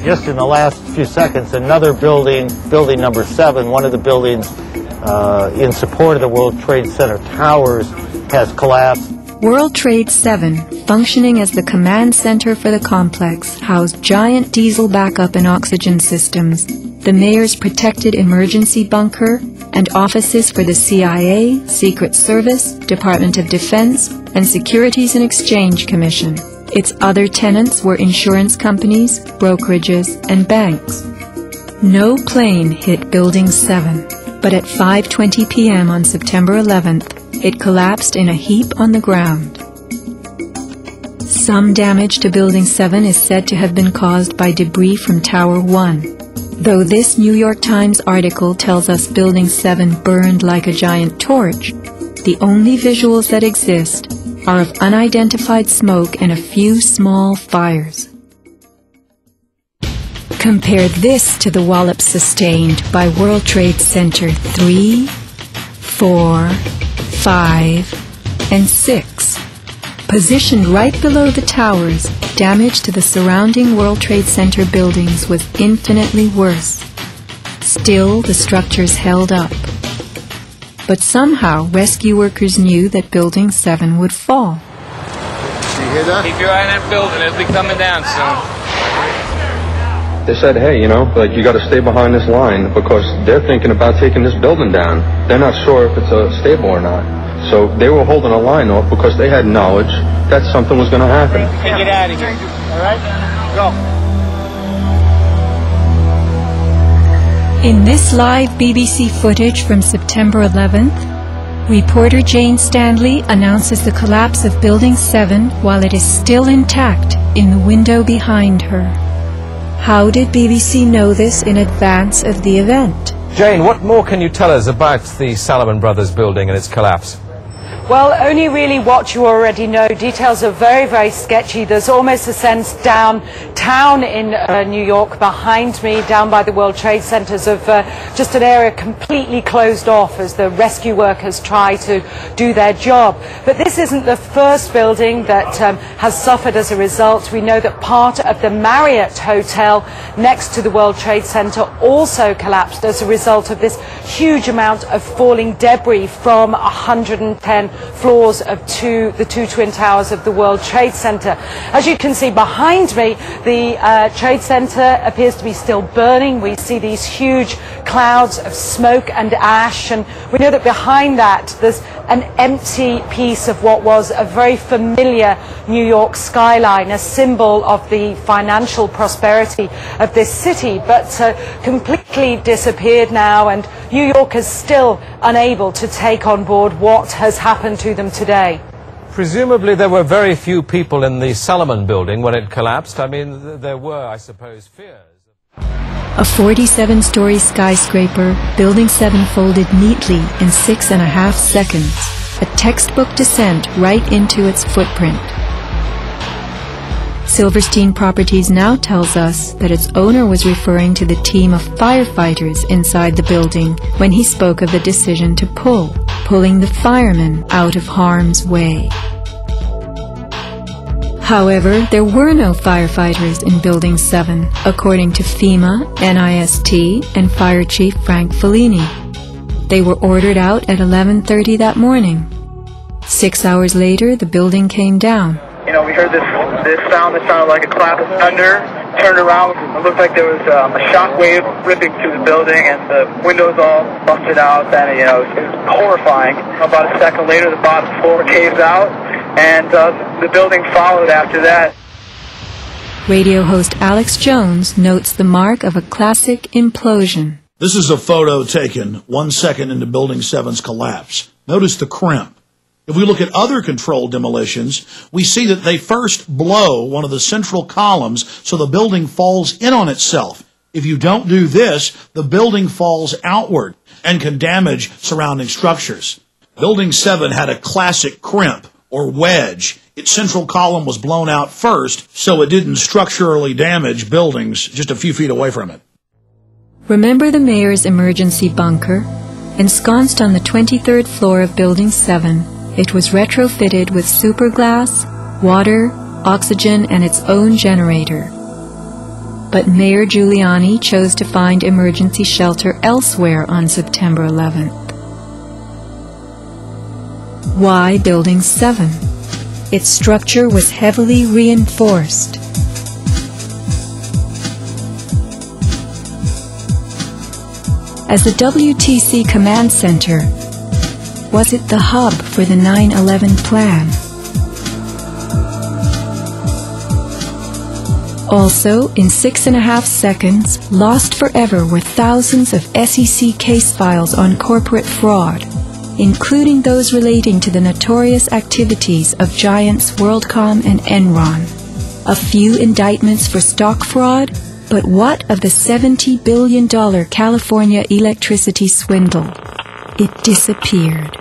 just in the last few seconds, another building, building number 7, one of the buildings in support of the World Trade Center towers, has collapsed. World Trade 7, functioning as the command center for the complex, housed giant diesel backup and oxygen systems, the mayor's protected emergency bunker, and offices for the CIA, Secret Service, Department of Defense, and Securities and Exchange Commission. Its other tenants were insurance companies, brokerages, and banks. No plane hit Building 7, but at 5:20 p.m. on September 11th, it collapsed in a heap on the ground. Some damage to Building 7 is said to have been caused by debris from Tower 1. Though this New York Times article tells us Building 7 burned like a giant torch, the only visuals that exist are of unidentified smoke and a few small fires. Compare this to the wallop sustained by World Trade Center 3, 4, 5, and 6. Positioned right below the towers, damage to the surrounding World Trade Center buildings was infinitely worse. Still, the structures held up. But somehow, rescue workers knew that Building 7 would fall. You hear that? Keep your eye on that building. It'll be coming down soon. They said, hey, you know, like, you got to stay behind this line because they're thinking about taking this building down. They're not sure if it's stable or not. So they were holding a line off because they had knowledge that something was going to happen. Hey, get out of here. All right? Go. In this live BBC footage from September 11th, reporter Jane Stanley announces the collapse of Building 7 while it is still intact in the window behind her. How did BBC know this in advance of the event? Jane, what more can you tell us about the Salomon Brothers building and its collapse? Well, only really what you already know. Details are very, very sketchy. There's almost a sense downtown in New York behind me, down by the World Trade Centers, of just an area completely closed off as the rescue workers try to do their job. But this isn't the first building that has suffered as a result. We know that part of the Marriott Hotel next to the World Trade Center also collapsed as a result of this huge amount of falling debris from 110 floors of the two twin towers of the World Trade Center. As you can see behind me, the Trade Center appears to be still burning. We see these huge clouds of smoke and ash, and we know that behind that there's an empty piece of what was a very familiar New York skyline, a symbol of the financial prosperity of this city, but completely disappeared now, and New York is still unable to take on board what has happened to them today. Presumably there were very few people in the Salomon building when it collapsed. I mean, there were, I suppose, fears. A 47-story skyscraper, Building 7 folded neatly in 6.5 seconds, a textbook descent right into its footprint. Silverstein Properties now tells us that its owner was referring to the team of firefighters inside the building when he spoke of the decision to pulling the firemen out of harm's way. However, there were no firefighters in Building 7, according to FEMA, NIST, and Fire Chief Frank Fellini. They were ordered out at 11:30 that morning. 6 hours later, the building came down. You know, we heard this sound that sounded like a clap of thunder. Turned around, it looked like there was a shock wave ripping through the building, and the windows all busted out. And you know, it was horrifying. About a second later, the bottom floor caves out, and the building followed after that. Radio host Alex Jones notes the mark of a classic implosion. This is a photo taken 1 second into Building 7's collapse. Notice the crimp. If we look at other controlled demolitions, we see that they first blow one of the central columns so the building falls in on itself. If you don't do this, the building falls outward and can damage surrounding structures. Building 7 had a classic crimp, or wedge. Its central column was blown out first, so it didn't structurally damage buildings just a few feet away from it. Remember the mayor's emergency bunker? Ensconced on the 23rd floor of Building 7, it was retrofitted with superglass, water, oxygen, and its own generator. But Mayor Giuliani chose to find emergency shelter elsewhere on September 11th. Why Building 7? Its structure was heavily reinforced. As the WTC Command Center, was it the hub for the 9/11 plan? Also, in 6.5 seconds, lost forever were thousands of SEC case files on corporate fraud, including those relating to the notorious activities of giants WorldCom and Enron. A few indictments for stock fraud, but what of the $70 billion California electricity swindle? It disappeared.